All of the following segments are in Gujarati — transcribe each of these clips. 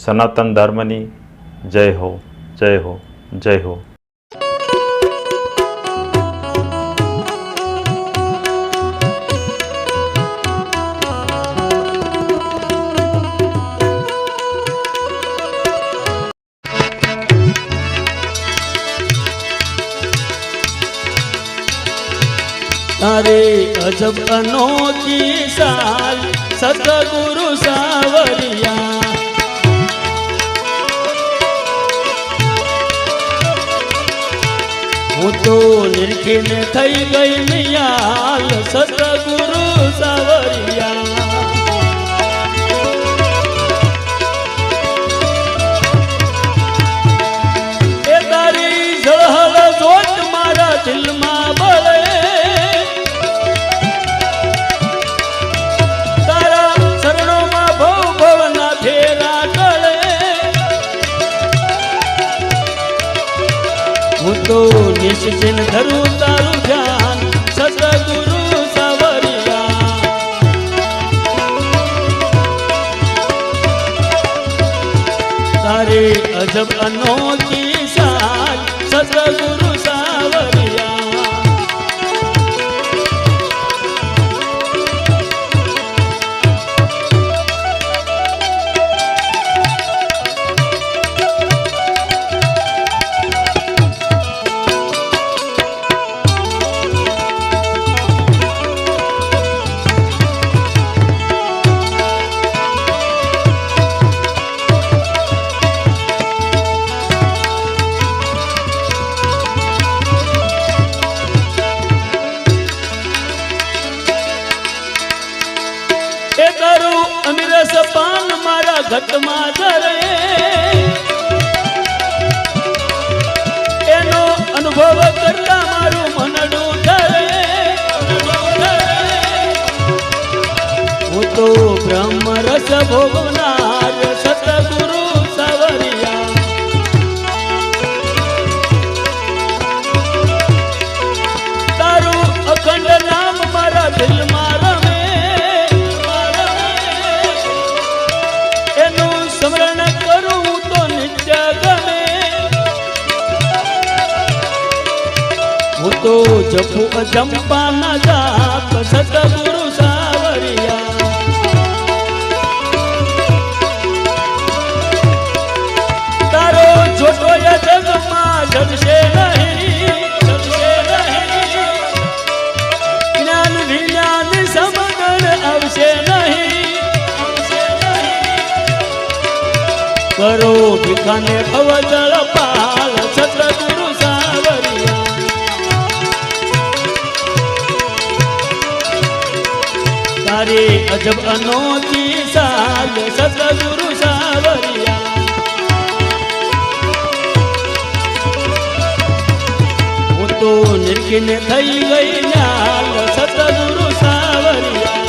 સનાતન ધર્મની જય હો, જય હો, જય હો. तारे अजब अनोखी साल सतगुरु सावरिया हूँ तो निर्खिन थई गई मियाल सतगुरु सावरिया ए तारी झळहळ जोत मारा दिल में बळे तो निश्चिन धरू तारू ध्यान सतगुरु सावरिया तारे अजब अनोखी साल सतगुरु सावरिया अमीरस पान मारा घट में धरे एनो अनुभव करता मारू मनडू धरे हूँ तो ब्रह्म रस भोगनार सतगुरु सावरिया तारू अखंड नाम मारा दिल मारा स्मरण करूं तो नित्य गमे हूँ तो जपू अजंपा न जाप सतगुरु सावरिया तारो छोटो या जग में जगसे नहीं ज्ञान विज्ञान समगण अवश्य नहीं करो भिखाने भवजल पाल सतगुरु सावरिया तारे अजब अनोखी साल सतगुरु सावरिया वो तो निर्खिन थई गई न्याल सतगुरु सावरिया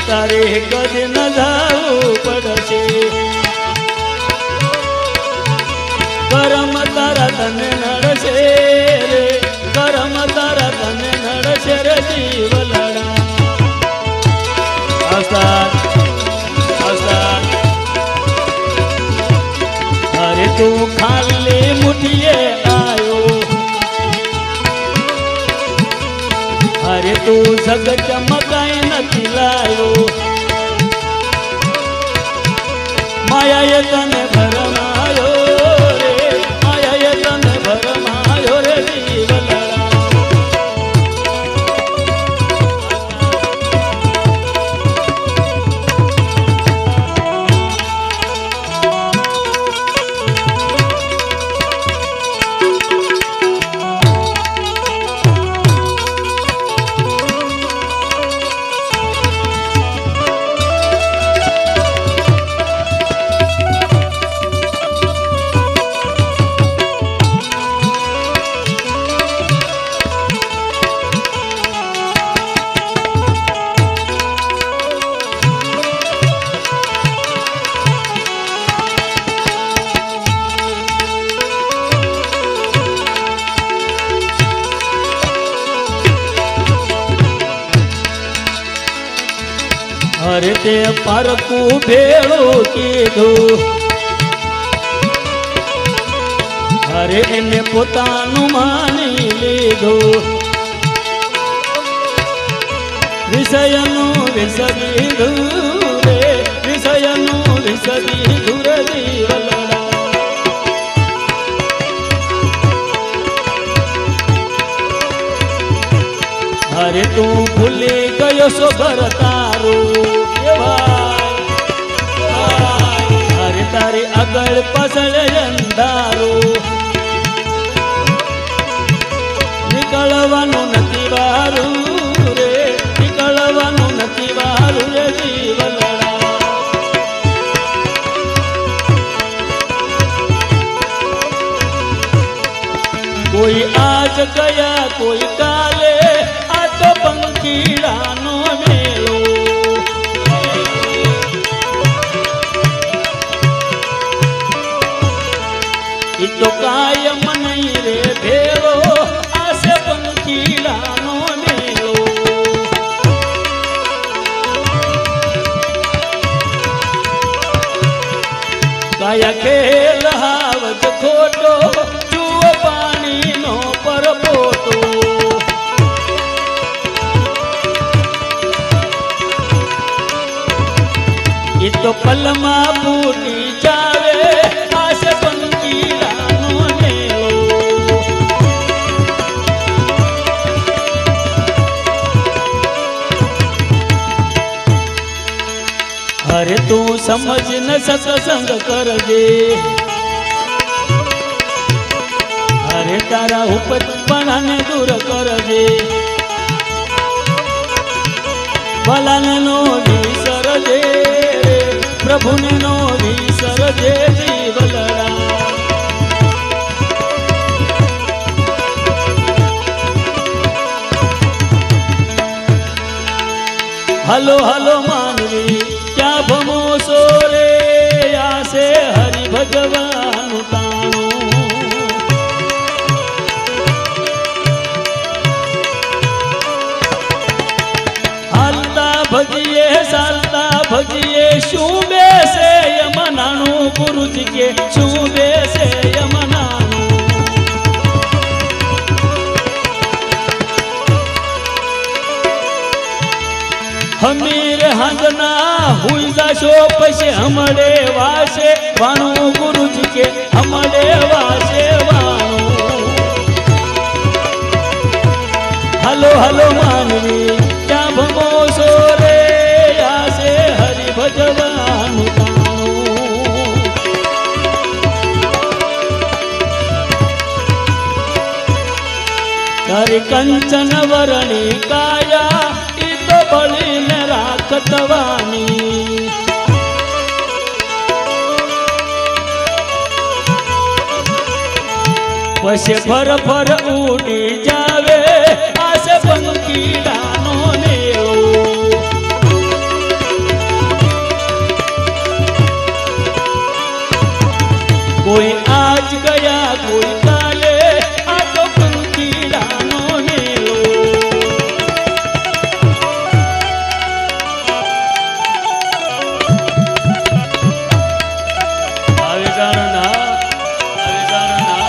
तारे कद न जाऊ पड़શે करम तारा तन नड़શે रे करम तारा तन नड़શે रे जीव लड़ा आस्तान आस्तान अरे तू खाली मुठिए आयो अरे तू जग चमकाई નથી લાયો माया ये तने भरमायो रे माया ये तने भरमायो रे जीव लड़ा અરે તે પારકું ભેળું કીધું, અરે એને પોતાનું માની લીધું. વિષયનું વિષ દીધું રે, વિષયનું વિષ દીધું રે જીવલડા. અરે તું ભૂલી ગયો છો ઘર તારું એ ભાઈ, અરે તારી આગળ પાછળ અંધારું. નીકળવાનું નથી વારું રે, નીકળવાનું નથી વારું રે જીવલડા. કોઈ આજ ગયા કોઈ કાલે, આ તો પંખીડાનો મેળો. ઈ તો કાયમ નહીં રે ભેળો, આ છે પંખીડાનો મેળો. કાયા ખેલ હાવજ ખોટો, જુઓ પાણીનો પરપોટો. ઈ તો પલમાં ફૂટી જાવે, આ છે પંખીડાનો મેળો. અરે તું સમજ ન સત્સંગ કરજે, અરે તારા ઉપજપણાને દૂર કરજે. ભલાને નો વિસરજે, પ્રભુને નો વિસરજે જીવલડા. હલો હલો માનવી ક્યાં ભમો છો રે, આશે હરિ ભજવાનું તાણું. હાલતા ભજીએ ચાલતા ભજીએ, શું બેસે યમનાનું ગુરુજી કે, શું બેસે યમનાનું. હમીર હાંજના હુઈ જાશો પછી હમડે વાસે વાણું, ગુરુજી કે હમડે વાસે વાણું. હલો હલો માનવી ક્યાં ભમો છો રે, આશે હરિ ભજવાનું તાણું. તારી કંચન વરણી કાયા, ઈ તો બળીને રાખતવાની. પછી ફર ફર ઉડી જાવે, આશે પંખીડાનો મેળો. કોઈ આજ ગયા કોઈ કાલે, આ તો પંખીડાનો મેળો. આવે જાણના, આવે જાણના.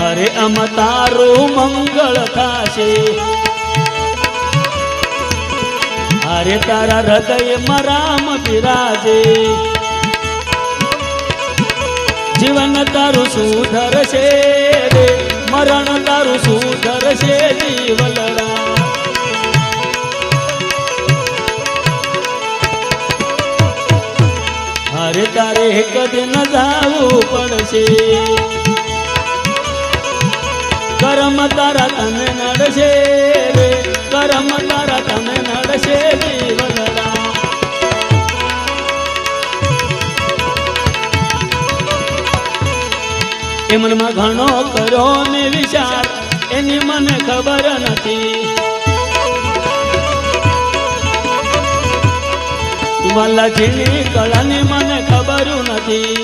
અરે અમ તારું મંગળ થાશે, અરે તારા હૃદયમાં રામ બિરાજે. જીવન તારું સુધરશે રે, મરણ તારું સુધરશે જીવલડા. અરે તારે એક દિન જાવું પડશે, કરમ તારા તને નડશે રે, કરમ તારા તને નડશે જીવલડા. એ મનમાં ઘણો કર્યો ને વિચાર, એની મને ખબર નથી. વાલા ઝીણી કળાની મને ખબર નથી.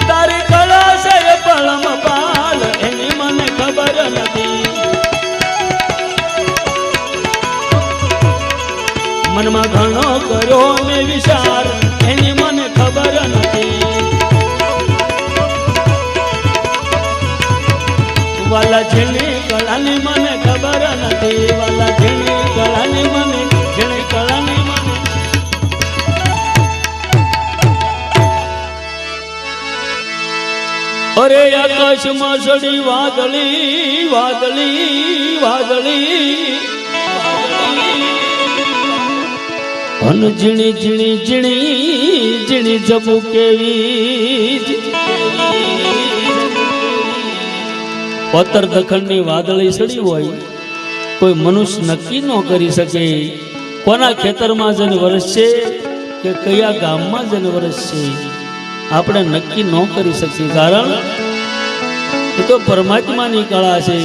તારી કળા છે પળમ પાલ એની મને ખબર નથી. મનમાં ઘણો કર્યો મેં વિચાર એની મને ખબર નથી. વાલા ઝીણી કળાની મને ખબર નથી. વાલા ઝીણી કળાની મને ઝીણી કળાની મને અરે આકાશમાં ચડી વાદળી વાદળી વાદળી અન ઝીણી ઝીણી ઝીણી ઝીણી જબુ કેવી પતર દખણની વાદળી સડી હોય કોઈ મનુષ્ય નક્કી ન કરી શકે કોના ખેતરમાં જઈને વરસશે કે કયા ગામમાં જઈને વરસશે આપણે નક્કી ન કરી શકીએ કારણ એ તો પરમાત્માની કળા છે.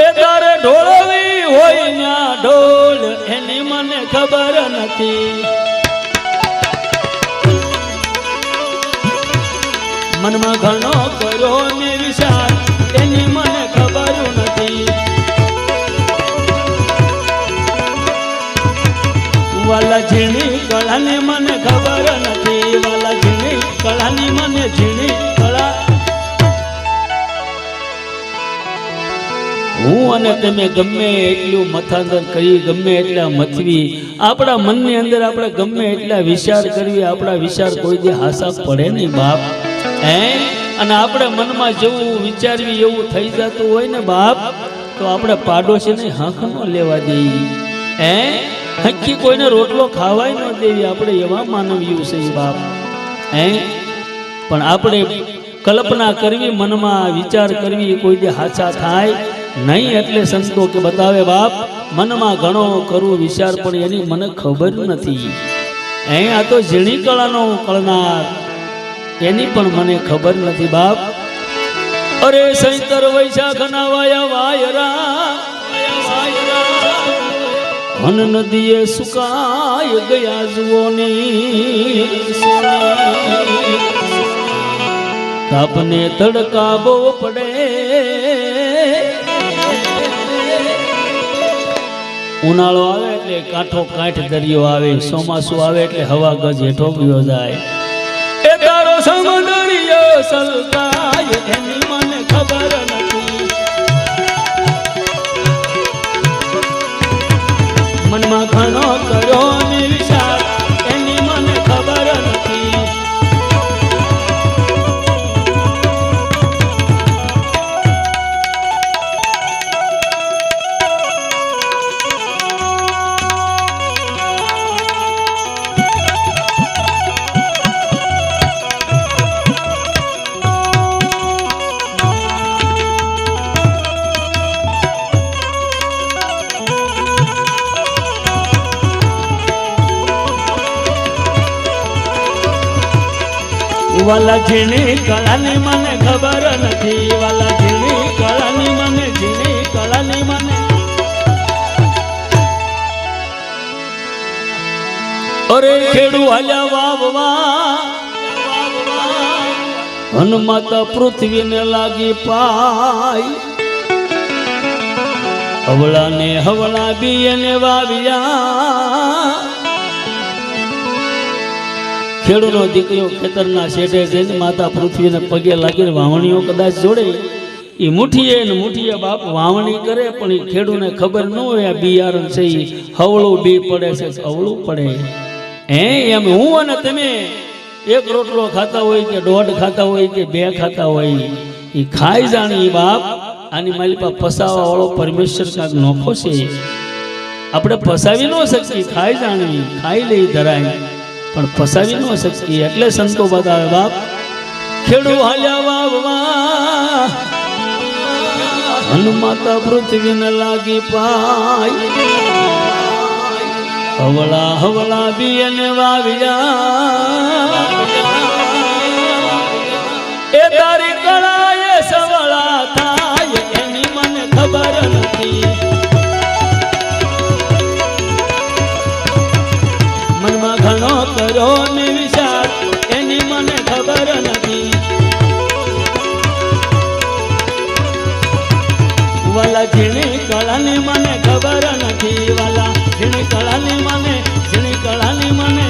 એ તારે ઢોળવી હોય ના ઢોલ એની મને ખબર નથી. મનમાં ઘણો કર્યો ને વિચાર એની મને ખબર નથી. વાલા ઝીણી કળાની મને ખબર નથી. વાલા ઝીણી કળાની મને ઝીણી કળા હું અને તમે ગમે એટલું મથાંદર કરી ગમે એટલા મથવી આપણા મનની અંદર આપણે ગમે એટલા વિચાર કરવી આપણા વિચાર કોઈ દે હાસા પડે નહીં બાપ. અને આપણે મનમાં જેવું વિચારવી એવું થઈ જતું હોય ને બાપ તો આપણે પાડોશીને હક ન લેવા દઈએ. હકી કોઈને રોટલો ખાવાય ન દેવી આપણે એવા માનવીઓ છે બાપ. પણ આપણે કલ્પના કરવી મનમાં વિચાર કરવી કોઈ દે હાચા થાય નહીં એટલે સંતો કે બતાવે બાપ મનમાં ઘણો કરવું વિચાર પણ એની મને ખબર નથી. આ તો ઝીણી કળાનો કળનાર એની પણ મને ખબર નથી બાપ. અરે સૈતર વૈશાખના વાયા વાયરા હન નદીએ સુકાય ગયા જુઓની તાપને તડકા બહુ પડે. ઉનાળો આવે એટલે કાંઠો કાંઠ દરિયો આવે. ચોમાસું આવે એટલે હવા ગજ હેઠો ગયો જાય. એ તારો સમુદ્રિયો સલકાય એની મને ખબર નથી. મનમાં ઘણો કર્યો ને વિચાર એની મને ખબર નથી. વાલા ઝીણી કળાની મને ખબર નથી. વાલા ઝીણી કળાની મને ઝીણી કળાની મને અરે ખેડુ હાલ્યા વાવવા હનુમાતા પૃથ્વીને લાગી પાય. હવળા ને હવળા બીને વાવ્યા. ખેડૂનો દીકરીઓ ખેતરના શેઠે જઈને માતા પૃથ્વીને પગે લાગીને વાવણીઓ કદાચ જોડે એ મુઠીએ ને મુઠીએ બાપ વાવણી કરે પણ એ ખેડૂને ખબર ન હોય આ બિયારણ છે એ હવળું બી પડે છે હવળું પડે. એમ હું અને તમે એક રોટલો ખાતા હોય કે દોઢ ખાતા હોય કે બે ખાતા હોય એ ખાઈ જાણી બાપ આની મારી પાસે ફસાવા વાળો પરમેશ્વર કાંક નોખો છે. આપણે ફસાવી ન શકીએ ખાઈ જાણવી ખાઈ લઈ ધરાય પણ ફસાવી ન શકીએ એટલે સંતો બતાવે બાપ ખેડુ હાલ્યા વાવવા હનુમાતા પૃથ્વીને લાગી પાય. હવળા હવળા બીને વાવ્યા. એ તારી કળા એ સવળા કર્યો ને વિચાર એની મને ખબર નથી. વાલા ઝીણી કળાની મને ખબર નથી. વાલા ઝીણી કળાની મને, ઝીણી કળાની મને.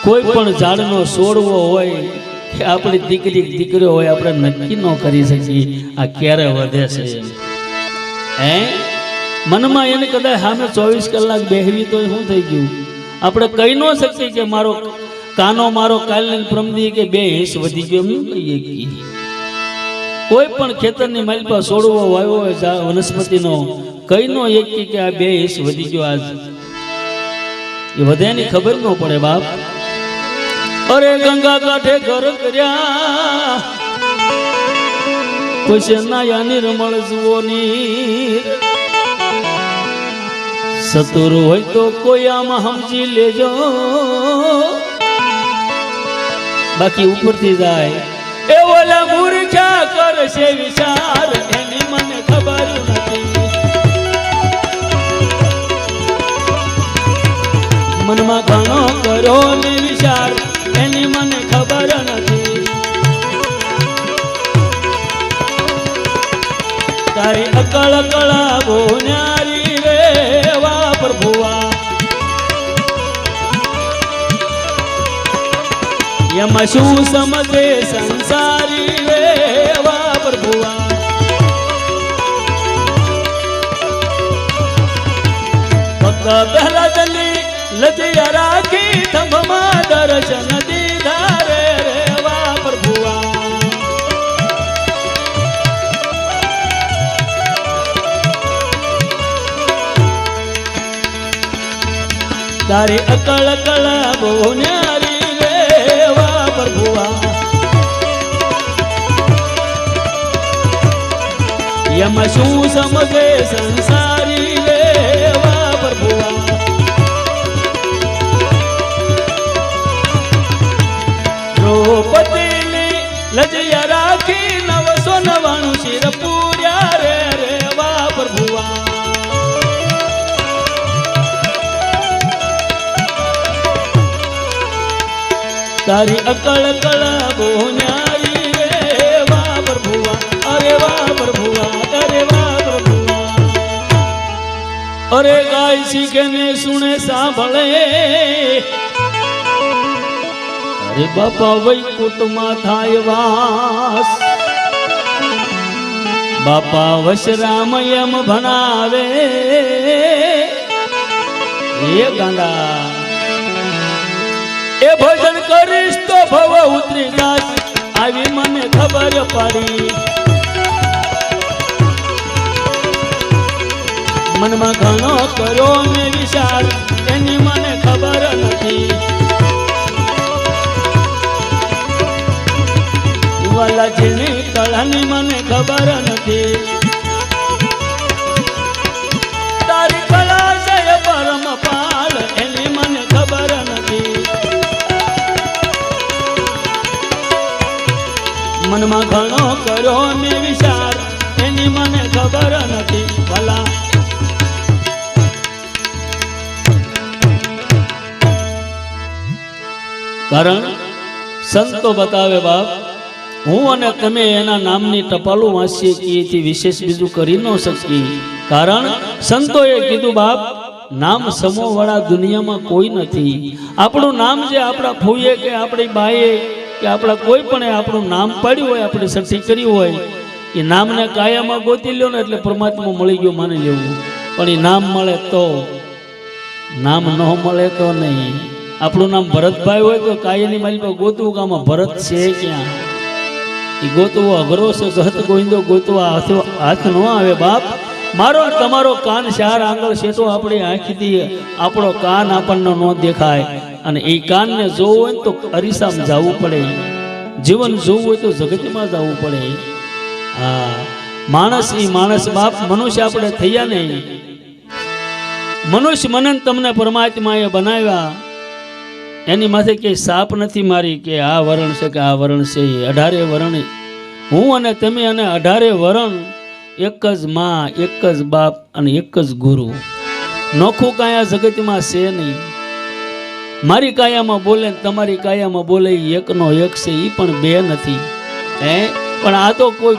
કોઈ પણ ઝાડનો છોડવો હોય કે આપણી દીકરી દીકરીઓ હોય, આપણે નક્કી ન કરી શકીએ આ ક્યારે વધે છે. હે મનમાં એને કદાચ સામે 24 કલાક બેહવી તો શું થઈ ગયું? આપણે કહી ન શકીએ કે મારો કાનો મારો કાલની પ્રમદી કે 2 ઇંચ વધી ગયો, એમ કહીએ કે કોઈ પણ ખેતરની માલ પર છોડવો વાવ્યો હોય વનસ્પતિનો, કઈ નો એક કે આ 2 ઇંચ વધી ગયો આજ, એ વધ્યાની ખબર ન પડે બાપ. અરે ગંગા કાંઠે ઘર કર્યા કોઈ શેનાયાની રમળ જુઓની, સતુર હોય તો કોઈ આમાં સમજી લેજો, બાકી ઉપરથી જાય એ ઓલા મૂર્ખા કરશે વિચાર એની મને ખબર નથી. મનમાં ઘણો કરો ને વિચાર એની મને ખબર નથી. તારી અકળ કળા બોન્યારી રે વા પ્રભુઆ, એમાં શું સમજે સંસારી રે વા પ્રભુઆ. ભક્ત પહેલા જલી લજિયા રાખી થંભમાં દર્શન દીધા રે વા પ્રભુઆ. તારી અકળ કળા બોન્યારી રે વા પ્રભુઆ, એમાં શું સમજે સંસારી રે વા પ્રભુઆ. દ્રૌપદીની લજિયા રાખી 999 શિર પૂર્યા રે વા પ્રભુઆ. તારી અકળ કળા બોન્યારી રે વા પ્રભુઆ. અરે વા પ્રભુઆ, અરે વા પ્રભુઆ. અરે ગાય શીખે ને સુણે સાંભળે, અરે બાપા વૈકુંઠમાં થાય વાસ, બાપા વશરામ એમ ભણાવે એ ગાંડા. એ ભજન કરીશ તો ભવ ઉતરી જાશ, આવી મને ખબર પડી. મનમાં ઘણો કર્યો ને વિચાર એની મને ખબર નથી. વાલા ઝીણી કળાની મને ખબર નથી. તારી કળા છે પરમ પાલ એની મને ખબર નથી. મનમાં ઘણો કર્યો ને વિચાર એની મને ખબર નથી. ભલા કારણ સંતો બતાવે બાપ, હું અને તમે એના નામની ટપાલું વાંચીએ કે એથી વિશેષ બીજું કરી ન શકીએ. કારણ સંતોએ કીધું બાપ, નામ સમોવાળા દુનિયામાં કોઈ નથી. આપણું નામ જે આપણા ફૂઈએ કે આપણી બાઈએ કે આપણા કોઈ પણ આપણું નામ પાડ્યું હોય, આપણે સઠી કરી હોય, એ નામને કાયામાં ગોતી લ્યો ને એટલે પરમાત્મા મળી ગયો માની લેવું. પણ એ નામ મળે તો, નામ ન મળે તો નહીં. આપણું નામ ભરતભાઈ હોય તો કાયાની મારી પર ગોતવું કે આમાં ભરત છે ક્યાં, એ ગોતવો અઘરો છે. ગહત ગોવિંદો ગોતવા હાથ ન આવે બાપ. મારો તમારો કાન 4 આંગળ શેઠો આપણી આંખથી આપણો કાન આપણને ન દેખાય, અને એ કાનને જોવું હોય ને તો અરીસામાં જવું પડે. જીવન જોવું હોય તો જગતમાં જવું પડે. હા, માણસ એ માણસ બાપ. મનુષ્ય આપણે થયા નહીં. મનુષ્ય મને તમને પરમાત્માએ બનાવ્યા, એની માથે કે સાપ નથી મારી કે આ વરણ છે કે આ વરણ છે. 18 વરણ હું અને તમે, અને 18 વરણ એક જ માં, એક જ બાપ અને એક જ ગુરુ. નોખું કાંઈ આ જગતમાં છે નહીં. મારી કાયામાં બોલે ને તમારી કાયામાં બોલે, એકનો એક છે, એ પણ બે નથી. પણ આ તો કોઈ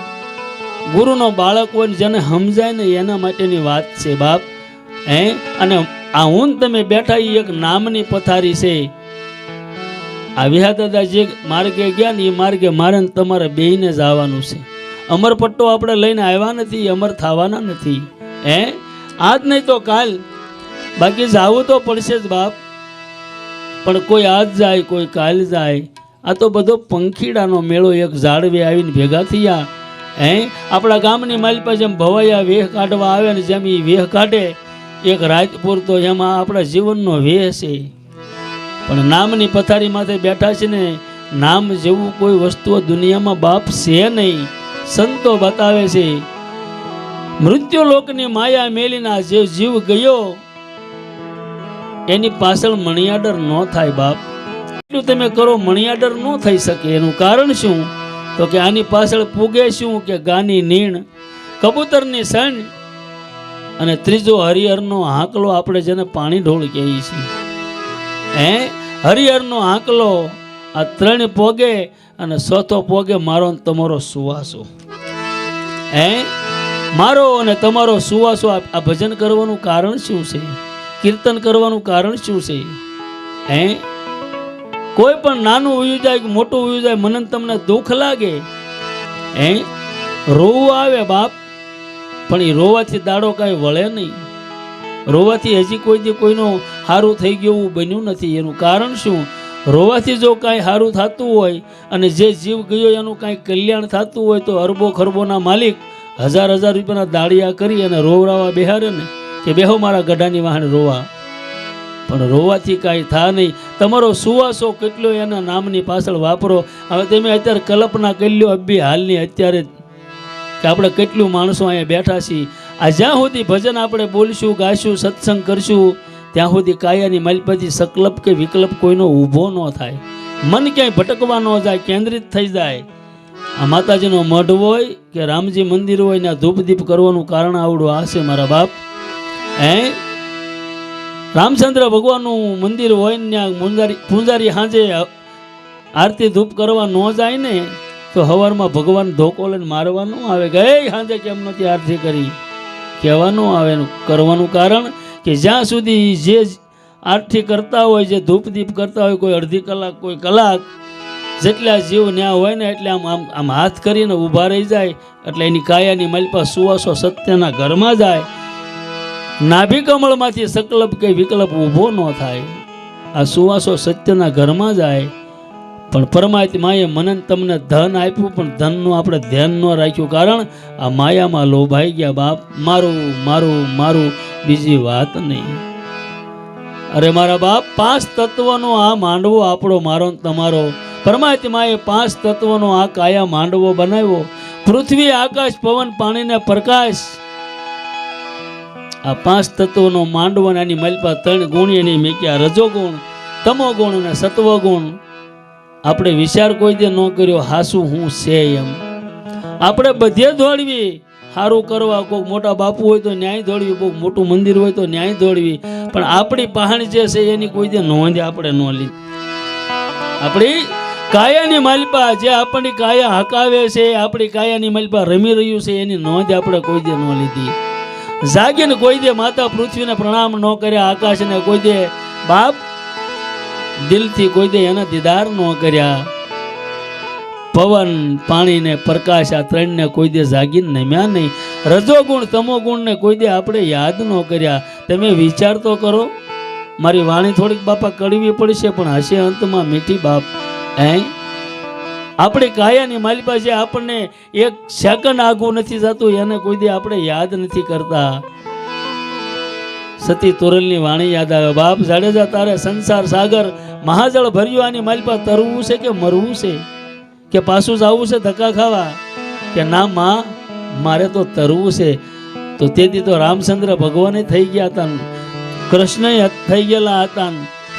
ગુરુનો બાળક હોય ને જેને સમજાય ને એના માટેની વાત છે બાપ. અને આ હું તમે બેઠા એ એક નામની પથારી છે. આ વિહા દાદા જે માર્ગે ગયા ને એ માર્ગે મારે ને તમારે બેયને જ આવવાનું છે. અમર પટ્ટો આપણે લઈને આવ્યા નથી, અમર થવાના નથી. આજ નહીં તો કાલ, બાકી જાવું તો પડશે જ બાપ. પણ કોઈ આજ જાય, કોઈ કાલ જાય. આ તો બધો પંખીડાનો મેળો. એક ઝાડવે આવીને ભેગા થયા. આપણા ગામની માલિપા જેમ ભવાયા વેહ કાઢવા આવે ને જેમ એ વેહ કાઢે એક રાજપુર, તો એમાં આપણા જીવનનો વેહ છે. પણ નામની પથારી માથે બેઠા છે ને, નામ જેવું કોઈ વસ્તુ દુનિયામાં બાપ છે નહીં. સંતો બતાવે છે મૃત્યુ લોકની માયા મેલીના જે જીવ ગયો એની પાછળ મણિયાદર ન થાય બાપ. એટલું તમે કરો મણિયાદર ન થઈ શકે. એનું કારણ શું? તો કે આની પાછળ પૂગે શું કે ગાની નીણ, કબૂતરની સણ અને ત્રીજો હરિહરનો હાંકલો, આપણે જેને પાણી ઢોળ કહીએ છીએ. હરિહરનો હાંકલો, આ ત્રણ પોગે અને ચોથો પોગે મારો ને તમારો સુવાસો. મારો અને તમારો સુવાસો. આ ભજન કરવાનું કારણ શું છે? કીર્તન કરવાનું કારણ શું છે? કોઈ પણ નાનું ઉયું જાય કે મોટું ઉયું જાય, મને તમને દુઃખ લાગે, રોવું આવે બાપ. પણ એ રોવાથી દાડો કાંઈ વળે નહીં. રોવાથી હજી કોઈ દી કોઈનું સારું થઈ ગયું એવું બન્યું નથી. એનું કારણ શું? રોવાથી જો કાંઈ સારું થતું હોય અને જે જીવ ગયો એનું કાંઈ કલ્યાણ થતું હોય તો અરબો ખરબોના માલિક હજાર હજાર રૂપિયાના દાળિયા કરી અને રોવરાવા બેહારે ને કે બેહો મારા ગઢાની વાહન રોવા. પણ રોવાથી કાંઈ થા નહીં. તમારો સુવાસો કેટલો એના નામની પાછળ વાપરો. હવે તમે અત્યારે કલ્પના કરી લો અબ્બી હાલની અત્યારે કે આપણે કેટલું માણસો અહીંયા બેઠા છીએ. આ જ્યાં સુધી ભજન આપણે બોલશું, ગાશું, સત્સંગ કરશું, ત્યાં સુધી કાયાની માલપાથી સકલ્પ કે વિકલ્પ કોઈનો ઊભો ન થાય. મન ક્યાંય ભટકવા ન જાય, કેન્દ્રિત થઈ જાય. આ માતાજીનો મઢ હોય કે રામજી મંદિર હોય ને ધૂપ દીપ કરવાનું કારણ આવડું આ છે મારા બાપ. રામચંદ્ર ભગવાનનું મંદિર હોય ને ત્યાં પૂંજારી સાંજે આરતી ધૂપ કરવા ન જાય ને તો સવારમાં ભગવાન ધોકો લઈને મારવાનું આવે કે સાંજે કેમ નથી આરતી કરી, કહેવાનું આવે. કરવાનું કારણ કે જ્યાં સુધી જે આરતી કરતા હોય, જે ધૂપ દીપ કરતા હોય, કોઈ અડધી કલાક, કોઈ કલાક, જેટલા જીવ ન્યા હોય ને એટલે આમ હાથ કરીને ઊભા રહી જાય. એટલે એની કાયાની માલપા સુવાસો સત્યના ઘરમાં જાય. નાભી કમળમાંથી સકલ્પ કે વિકલ્પ ઊભો ન થાય. આ સુવાસો સત્યના ઘરમાં જાય. પણ પરમાત્માએ મને તમને ધન આપ્યું, પણ ધનનું આપણે ધ્યાન ન રાખ્યું. કારણ આ માયામાં લોભાઈ ગયા બાપ. મારું મારું મારું, બીજી વાત નહીં. અરે મારા બાપ, 5 તત્વનો આ માંડવો આપણો, મારો તમારો. પરમાત્માએ 5 તત્વનો આ કાયા માંડવો બનાવ્યો. પૃથ્વી, આકાશ, પવન, પાણીને પ્રકાશ. આ 5 તત્વનો માંડવો. આની માલપા 3 ગુણ એની મેક્યા, રજોગુણ, તમોગુણ અને સત્વગુણ. આપણે વિચાર કોઈ દે ન કર્યો હાસું હું છે એમ. આપણે બધે દોડવી સારું કરવા. કોઈક મોટા બાપુ હોય તો ન્યાય દોડવી, કોઈક મોટું મંદિર હોય તો ન્યાય દોડવી. પણ આપણી પહાણ જે છે એની કોઈ દે નોંધ આપણે ન લીધી. આપણી કાયાની માલપા જે આપણી કાયા હકાવે છે, આપણી કાયાની માલપા રમી રહ્યું છે, એની નોંધ આપણે કોઈ દે ન લીધી. જાગીને કોઈ દે માતા પૃથ્વીને પ્રણામ ન કર્યા, આકાશને કોઈ દે બાપ દિલથી કોઈ દે એના દીદાર ન કર્યા. પવન, પાણીને પ્રકાશ, આ 3ને કોઈ દે જાગીને નમ્યા નહીં. રજોગુણ, તમોગુણને કોઈ દે આપણે યાદ ન કર્યા. તમે વિચાર તો કરો. મારી વાણી થોડીક બાપા કડવી પડશે પણ હશે અંતમાં મીઠી બાપ. આપણી કાયાની માલિપા જે આપણને એક સેકન્ડ આગું નથી જતું એને કોઈ દે આપણે યાદ નથી કરતા. સતી તોરલની વાણી યાદ આવે. બાપ જાડેજા, તારે સંસાર સાગર મહાજળ ભર્યું, આની માલિપા તરવું છે કે મરવું છે કે પાછું જવું છે ધક્કા ખાવા? કે ના માં, મારે તો તરવું છે. તો તેથી તો રામચંદ્ર ભગવાને થઈ ગયા હતા, કૃષ્ણ થઈ ગયેલા હતા,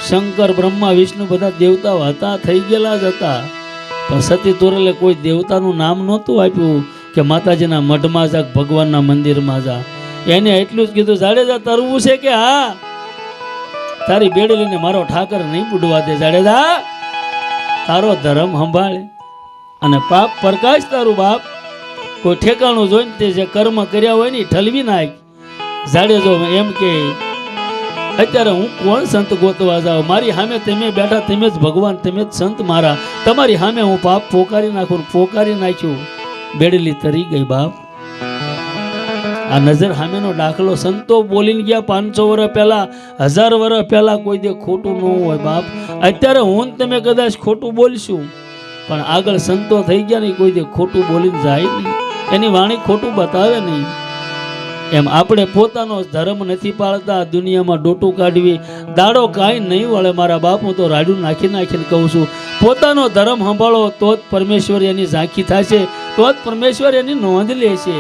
શંકર, બ્રહ્મા, વિષ્ણુ બધા દેવતાઓ હતા, થઈ ગયેલા જ હતા. પણ સતી તોરલે કોઈ દેવતાનું નામ નહોતું આપ્યું. કે માતાજીના મઢમાં જા, ભગવાનના મંદિરમાં જા. એને એટલું જ કીધું, જાડેજા તરવું છે કે હા? તારી બેડી લઈને મારો ઠાકર નહીં બુડવા દે. જાડેજા તારો ધર્મ સંભાળે અને પાપ પ્રકાશ તારું બાપ. કોઈ ઠેકાણું જોઈને તે જે કર્મ કર્યા હોય ને એ ઠલવી નાખ. જાડેજો એમ કે અત્યારે હું કોણ સંત ગોતવા જાઉં? મારી સામે તમે બેઠા, તમે જ ભગવાન, તમે જ સંત મારા. તમારી સામે હું પાપ પોકારી નાખું. પોકારી નાખ્યું, બેડલી તરી ગઈ બાપ. આ નજર સામેનો દાખલો. સંતો બોલીને ગયા 500 વર્ષ પહેલા, 1000 વર્ષ પહેલા. કોઈ દે ખોટું ન હોય બાપ. અત્યારે હું તમે કદાચ ખોટું બોલશું, પણ આગળ સંતો થઈ ગયા ને કોઈ દે ખોટું બોલીને જાય નહીં. એની વાણી ખોટું બતાવે નહીં. એમ આપણે પોતાનો ધર્મ નથી પાળતા, દુનિયામાં ડોટું કાઢવી. દાડો કાંઈ નહીં વળે મારા બાપ. હું તો રાડું નાખીને કહું છું, પોતાનો ધર્મ સંભાળો તો જ પરમેશ્વર એની ઝાંખી થશે, તો જ પરમેશ્વર એની નોંધ લેશે.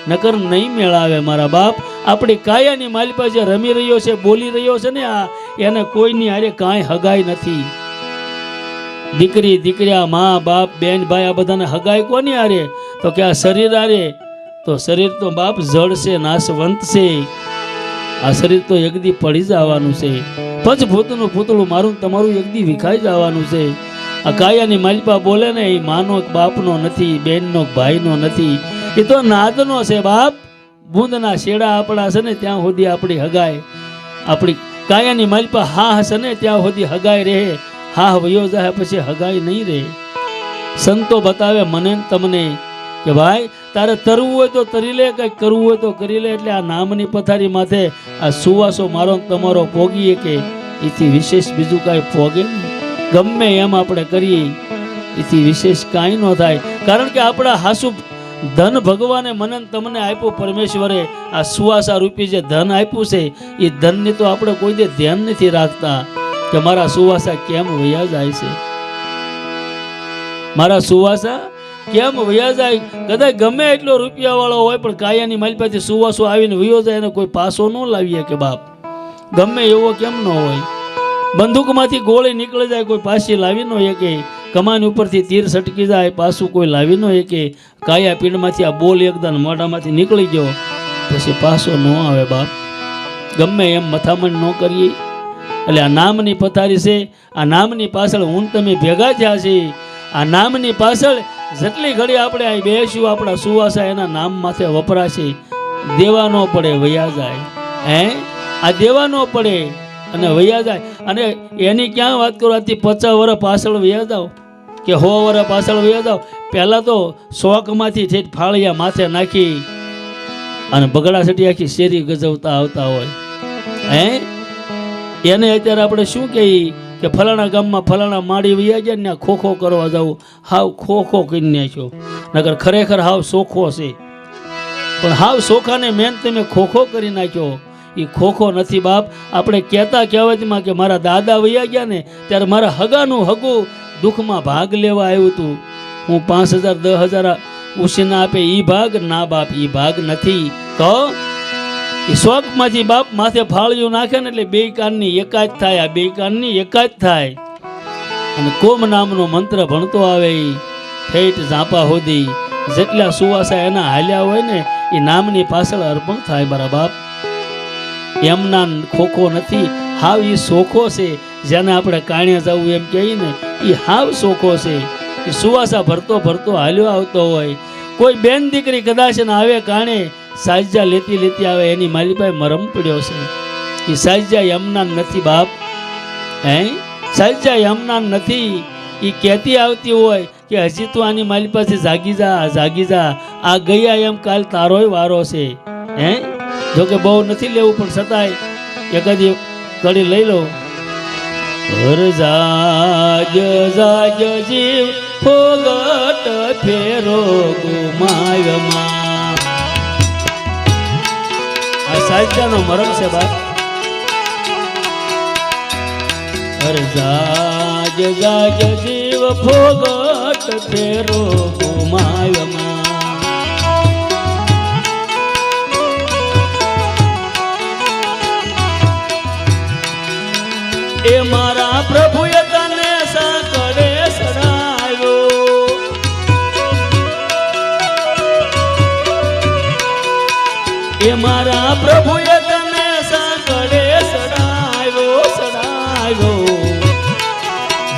નકર નહીં મેળાવે મારા બાપ. આપણી કાયાની માલી પાસે રમી રહ્યો છે, બોલી રહ્યો છે ને, આ એને કોઈની હારે કાંઈ હગાઈ નથી. દીકરી દીકરા, મા બાપ, બેન ભાઈ, આ બધાને હગાઈ કોની હારે? તો કે આ શરીર હારે. તો શરીર તો બાપ જળ છે, નાશવંત છે. આ શરીર તો એકદી પડી જવાનું છે. પંચભૂતનું પૂતળું મારું તમારું એકદી વિખાઈ જવાનું છે. આ કાયાની માલિપા બોલે ને, એ માનો બાપનો નથી, બેનનો ભાઈનો નથી, એ તો નાદનો છે બાપ. બૂંદના શેડા આપણા છે ને ત્યાં સુધી આપણી હગાઈ. આપણી કાયાની માલિપા હા હશે ને ત્યાં સુધી હગાઈ રહે. હા વયો જાય પછી હગાઈ નહીં રહે. સંતો બતાવે મને તમને કે ભાઈ તારે તરવું હોય તો તરી લે, કંઈક કરવું હોય તો કરી લે. એટલે આ નામની પથારી માથે આ સુવાસો મારો તમારો પોગીએ કે એથી વિશેષ બીજું કાંઈ પોગે નહીં. ગમે એમ આપણે કરીએ એથી વિશેષ કાંઈ ન થાય. કારણ કે આપણા હાસુ ધન ભગવાને મને તમને આપ્યું. પરમેશ્વરે આ સુવાસા રૂપી જે ધન આપ્યું છે, એ ધનની તો આપણે કોઈ દે ધ્યાન નથી રાખતા કે મારા સુવાસા કેમ વયા જાય છે, મારા સુવાસા કેમ વયા જાય. કદાચ ગમે એટલો રૂપિયા વાળો હોય પણ કાયાની માલિપાથી સુવાસો આવીને વયો જાય એને કોઈ પાસો ન લાવીએ કે બાપ. ગમે એવો કેમ ન હોય. બંદૂકમાંથી ગોળી નીકળી જાય, કોઈ પાછી લાવી ન શકે. કમાન ઉપરથી તીર સટકી જાય, પાછું કોઈ લાવી ન શકે. કાયા પીંડમાંથી આ બોલ એકદમ મોઢામાંથી નીકળી ગયો પછી પાછો ન આવે બાપ. ગમે એમ મથામણ ન કરીએ. એટલે આ નામની પથારી છે. આ નામની પાછળ હું તમે ભેગા થયા છીએ. આ નામની પાછળ જેટલી ઘડી આપણે અહીં બેસ્યું, આપણા સુવાસા એના નામ માથે વપરાશે. દેવા ન પડે, વયા જાય. આ દેવા ન પડે અને વયા જાય. અને એની ક્યાં વાત કરો, આથી 50 વર્ષ પાછળ વયા જાઓ કે 100 વર્ષ પાછળ વયા જાઓ. પહેલાં તો શોખમાંથી ઠેઠ ફાળિયા માથે નાખી અને બગડા સટી આખી શેરી ગજવતા આવતા હોય. એને અત્યારે આપણે શું કહીએ કે ફલાણા ગામમાં ફલાણા માડી વયા ગયા ને ખોખો કરવા જવું. હાવ ખોખો કરી નાખ્યો. નગર ખરેખર હાવ સોખો છે, પણ હાવ સોખાને મેન તમે ખોખો કરી નાખ્યો. એ ખોખો નથી બાપ. આપણે કહેતા કહેવતમાં કે મારા દાદા વયા ગયા ને ત્યારે મારા હગાનું હગું દુઃખમાં ભાગ લેવા આવ્યું હતું. હું 5000 10,000 ઉછીના આપે એ ભાગ ના બાપ, એ ભાગ નથી. તો એ શોખમાંથી બાપ માથે ફાળિયું નાખે ને એટલે બે કાનની એકાદ થાય. આ બે કાનની એકાદ થાય અને કોમ નામનો મંત્ર ભણતો આવે. એ ઠેઠ ઝાંપા હોદી જેટલા સુવાસા એના હાલ્યા હોય ને એ નામની પાછળ અર્પણ થાય મારા બાપ. એમના ખોખો નથી, હાવ એ સોખો છે. જેને આપણે કાણ્યા જવું એમ કહીએ ને, એ હાવ સોખો છે. એ સુવાસા ભરતો ભરતો હાલ્યો આવતો હોય. કોઈ બેન દીકરી કદાચ ને આવે કાણે સાજ્જા લેતી લેતી આવે, એની મારી પાસે મરમ પડ્યો છે. એ સાજ્જા એમના નથી બાપ. સાજ્જા એમના નથી. એ કહેતી આવતી હોય કે હજી તું આની મારી પાસે જાગી જા, જાગી જા. આ ગયા એમ કાલ તારોય વારો છે. જોકે બહુ નથી લેવું પણ છતાંય એકાદી કડી લઈ લો. હર જાગ જાગ જીવ ફોગટ ફેરો ગુમાયમાં. આ સાહિત્યનો મરમ છે બાપ. હર જાગ જાગ જીવ ફોગટ ફેરો ગુમાયમાં. એ મારા પ્રભુએ તને સાંકળે સડાયો. એ મારા પ્રભુએ તને સાંકળે સડાવ્યો સડાવ્યો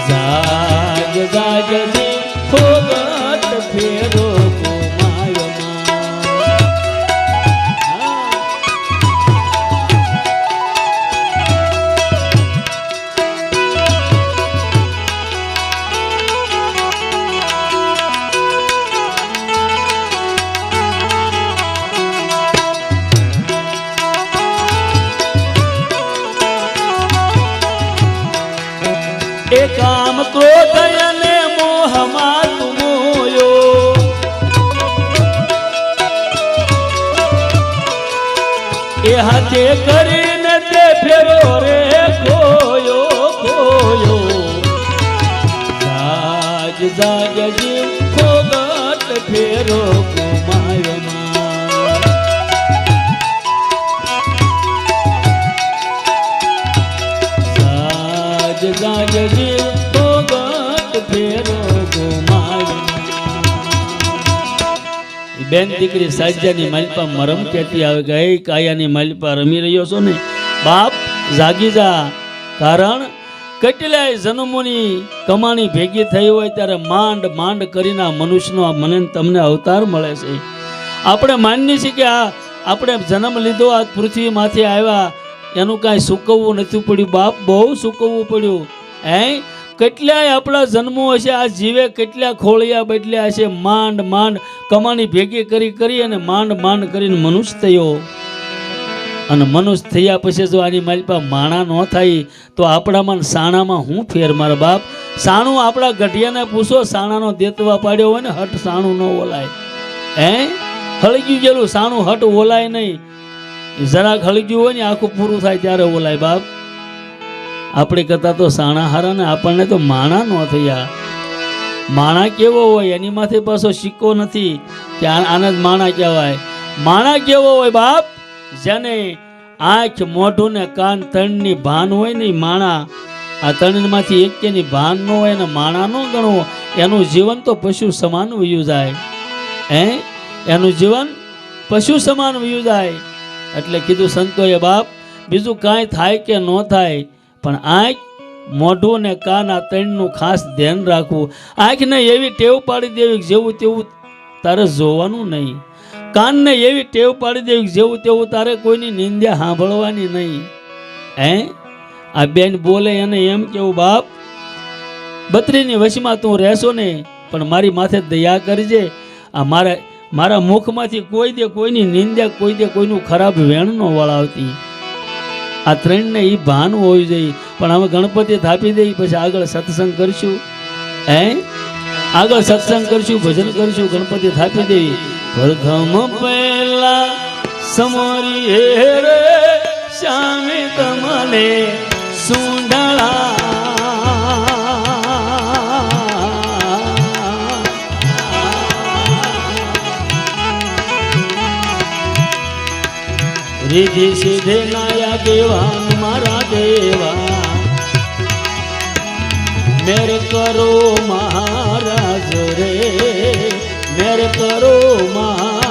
જાગ જાગજે ફોગટ ફેરો ગુમાયો એ કામ ક્રોધ અને મોહમાં તું મોયો એ હાથે કરીને તે ફેરો રે ખોયો ખોયો જાગ જાગ જીવ ફોગટ ફેરો ગુમાયો જાગજે ભોગત ફેરો ગુમાયો બેન દીકરી સાજ્જાની માલપા મરમ કહેતી આવે કે હે કાયાની માલપા રમી રહ્યો છો ને બાપ જાગી જા કારણ કેટલાય જન્મોની કમાણી ભેગી થઈ હોય ત્યારે માંડ માંડ કરીને આ મનુષ્યનો આ મને તમને અવતાર મળે છે આપણે માનીએ છીએ કે આ આપણે જન્મ લીધો આ પૃથ્વીમાંથી આવ્યા એનું કાંઈ સૂકવવું નથી પડ્યું બાપ બહુ સૂકવવું પડ્યું કેટલાય આપણા જન્મો હશે આ જીવે કેટલા ખોળિયા બદલ્યા હશે માંડ માંડ કમાણી ભેગી કરી અને માંડ માંડ કરીને મનુષ્ય થયો અને મનુષ્ય થયા પછી જો આની માલપા માણા ન થાય તો આપણામાં સાણામાં હું ફેર મારા બાપ સાણું આપણા ગઢિયાને પૂછો સાણાનો દેતવા પાડ્યો હોય ને હટ સાણું ન ઓલાય હળગ્યું ગયેલું સાણું હટ ઓલાય નહીં જરાક હળગ્યું હોય ને આખું પૂરું થાય ત્યારે ઓલાય બાપ આપણે કરતા તો સાણા હારા ને આપણને તો માણા ન થયા માણા કેવો હોય એની માથે પાછો સિક્કો નથી કે આને જ માણા કહેવાય માણા કેવો હોય બાપ જેને આંખ મોઢું ને કાન ત્રણની ભાન હોય ને માણા આ ત્રણમાંથી એકેની ભાન ન હોય ને માણા ન ગણવો એનું જીવન તો પશુ સમાન વયું જાય એનું જીવન પશુ સમાન વયું જાય એટલે કીધું સંતોએ બાપ બીજું કાંઈ થાય કે ન થાય પણ આંખ મોઢું ને કાન આ ત્રણનું ખાસ ધ્યાન રાખવું આંખને એવી ટેવ પાડી દેવી જેવું તેવું તારે જોવાનું નહીં કાનને એવી ટેવ પાડી દેવી જેવું તેવું તારે કોઈની નિંદ્યા સાંભળવાની નહીં આ બેન બોલે એને એમ કેવું બાપ બત્રીની વશમાં તું રહેશો ને પણ મારી માથે દયા કરજે આ મારા મુખમાંથી કોઈ દે કોઈની નિંદ્યા કોઈ દે કોઈનું ખરાબ વેણ ન વળાવતી આ ત્રણને એ ભાન હોવી જોઈએ પણ અમે ગણપતિ થાપી દઈ પછી આગળ સત્સંગ કરશું આગળ સત્સંગ કરશું ભજન કરશું ગણપતિ થાપી દેવી પ્રથમ પહેલા સમરી રે શ્યામે તમને સુંડળા રીધિ સીધે નાયા દેવાન મારા દેવા મેર કરો મહારાજ રે મેર કરો મહારાજ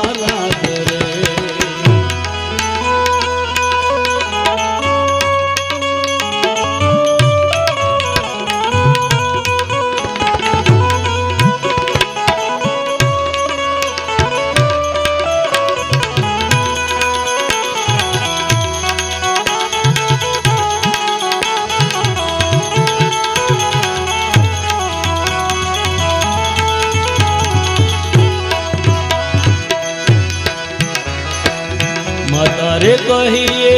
રે કહીએ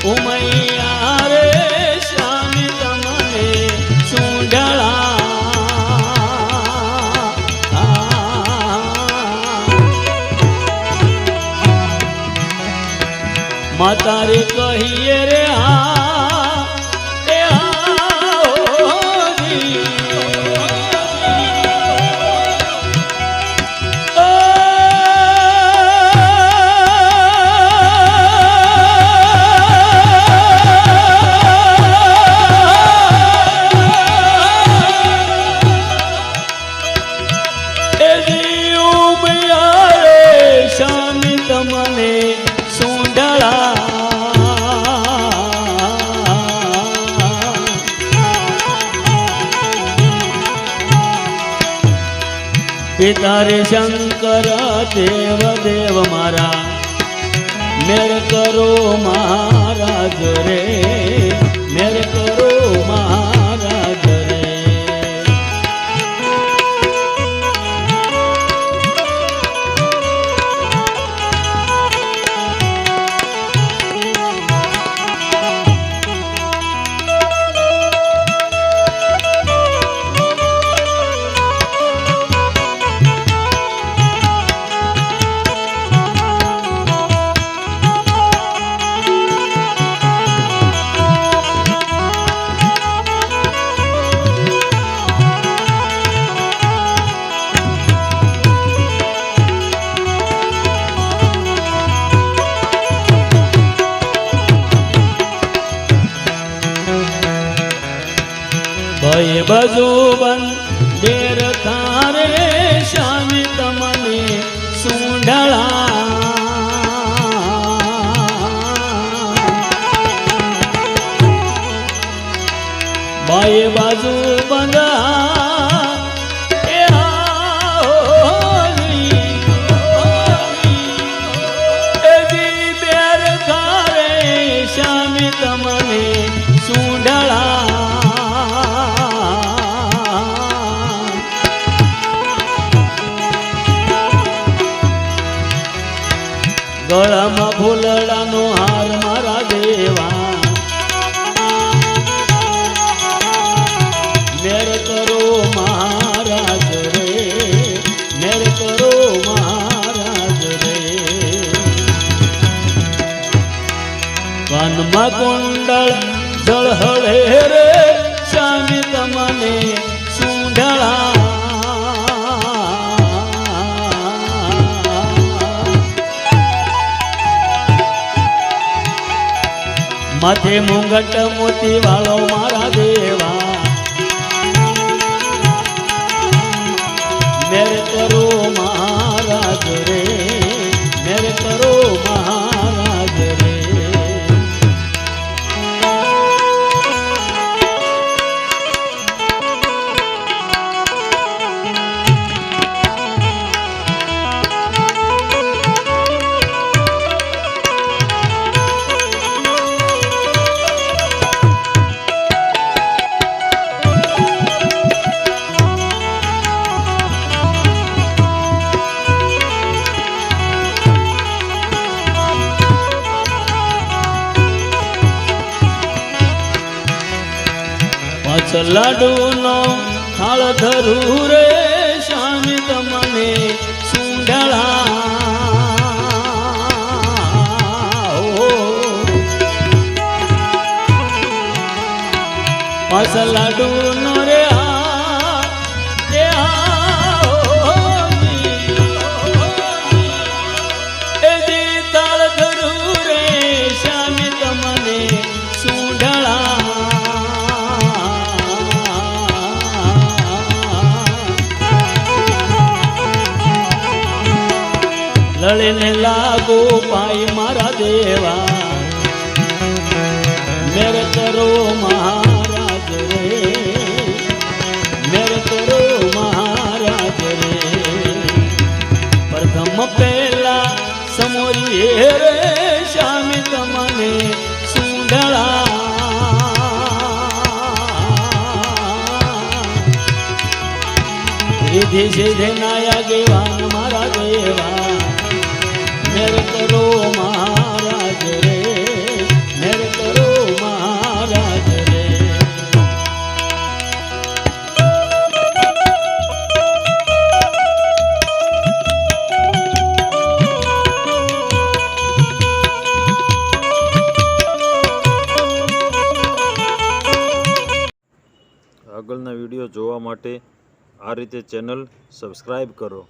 ઉમૈયા રે શ્યામ તમને સુંડળા માતા રે કહીએ રે તમને પિતા રે શંકર દેવ દેવ મારા મેર કરો મહારાજ રે મેર કરો મહારાજ રે ભાઈ બજુબન ડેર તારે શામી તમને સુંઢળા ભાઈ બાજુ બંધા એ બેર તારે શામી તમને સુંઢળા ગળામાં ફૂલડાનો હાર મારા દેવા મેર કરો મહારાજ રે મેર કરો મહારાજ રે કાનમાં કુંડળ ઝળહળે રે શામી તમને સુંઢળા માથે મુંગટ મોતી વાળો મારા દેવા મેર કરો મહારાજ રે મેર કરો મહારાજ રે લાડુનો થાળ ધરું રે શામી તમને સુંઢળા પાછ લાડુનો રે તાળ ધરું રે શામી તમને સુંઢળા લળીને લાગો પાઈ મારા દેવા મેર કરો મહારાજ રે મેર કરો મહારાજ રે પ્રથમ પહેલા સમોરીએ રે શામી તમને સુંઢળા રીધિ સીધે નાયા ગેવાન મારા દેવા મેર કરો મહારાજ રે મેર કરો મહારાજ રે આગળના વિડીયો જોવા માટે આ રીતે ચેનલ સબસ્ક્રાઈબ કરો.